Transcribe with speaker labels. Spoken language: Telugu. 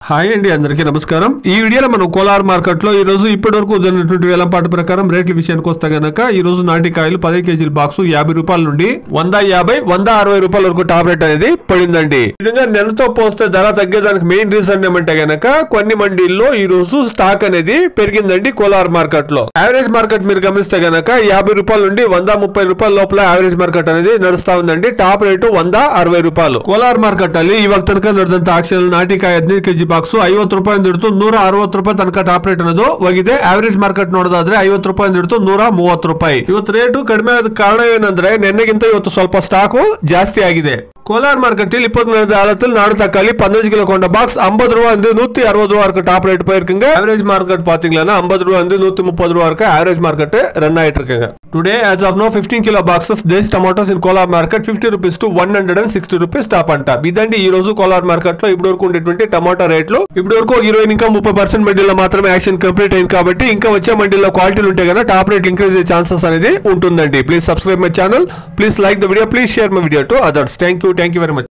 Speaker 1: హాయ్ అండి, అందరికీ నమస్కారం. ఈ వీడియోలో మనం కోలార్ మార్కెట్ లో ఈ రోజు ఇప్పటి వరకు జరిగినటువంటి వేలంపాట ప్రకారం రేట్ల విషయానికి వస్తే గనక ఈ రోజు నాటికాయలు 10 కేజీల బాక్స్ 50 రూపాయల నుండి 150, 160 రూపాయల వరకు టాప్ రేట్ అనేది పడిందండి. ఈ విధంగా నెలతో పోస్తే ధర తగ్గేదానికి మెయిన్ రీజన్ ఏమంటే గనక కొన్ని మండీల్లో ఈ రోజు స్టాక్ అనేది పెరిగిందండి. కోలార్ మార్కెట్ లో యావరేజ్ మార్కెట్ మీరు గమనిస్తే గనక 50 రూపాయల నుండి 130 రూపాయల లోపల యావరేజ్ మార్కెట్ అనేది నడుస్తా ఉందండి. టాప్ రేటు 160 రూపాయలు. ಕೋಲಾರ ಮಾರ್ಕೆಟ್ ಅಲ್ಲಿ ಇವಾಗ ತನಕ ನಡೆದಂತ ಆಕ್ಷನ್ ನಾಟಿಕಾಯಿ 15 ಕೆಜಿ ಬಾಕ್ಸ್ 50 ರೂಪಾಯಿ ಹಿಡಿದು 160 ರೂಪಾಯಿ ತನಕ ಟಾಪ್ ರೇಟ್ ಅನ್ನೋದು ಹೋಗಿದೆ. ಆವರೇಜ್ ಮಾರ್ಕೆಟ್ ನೋಡೋದಾದ್ರೆ 50 ರೂಪಾಯಿ ಹಿಡಿದು 130 ರೂಪಾಯಿ. ಇವತ್ತು ರೇಟು ಕಡಿಮೆ ಆದ ಕಾರಣ ಏನಂದ್ರೆ ನಿನ್ನೆಗಿಂತ ಇವತ್ತು ಸ್ವಲ್ಪ ಸ್ಟಾಕು ಜಾಸ್ತಿ ಆಗಿದೆ. ಕೋಲಾರ மார்க்கெட்டில் இப்போ நடந்த காலத்தில் நாடு தக்காளி 15 கிலோ கொண்ட பாக்ஸ் 50 ரூபாய் வந்து 160 ரூபாய் இருக்கு டாப் ரேட் போயிருக்குங்க. ஆவரேஜ் மார்க்கெட் பாத்தீங்கன்னா 50 ரூபாய் வந்து 130 ரூபாய் இருக்கு ஆவரேஜ் மார்க்கெட் ரன் ஆயிட்டு இருக்குங்க. Today as of now 15 kilo boxes దేశ్ tomatoes in Kolar market 50 rupees to 160 rupees top అంట. ఇదండి ఈ రోజు కోలార్ మార్కెట్ లో ఇప్పటి వరకు ఉండేటువంటి టమాటా రేట్లు. ఇప్పటి వరకు 20 ఇంకా 30% మండీలో మాత్రమే యాక్షన్ కంప్లీట్ అయింది కాబట్టి ఇంకా వచ్చే మండీలో క్వాలిటీలు ఉంటే కనుక టాప్ రేట్ ఇంక్రీజ్ అయ్యే ఛాన్సెస్ అనేది ఉంటుందండి. Please subscribe my channel, please like the video, please share my video to others. Thank you very much.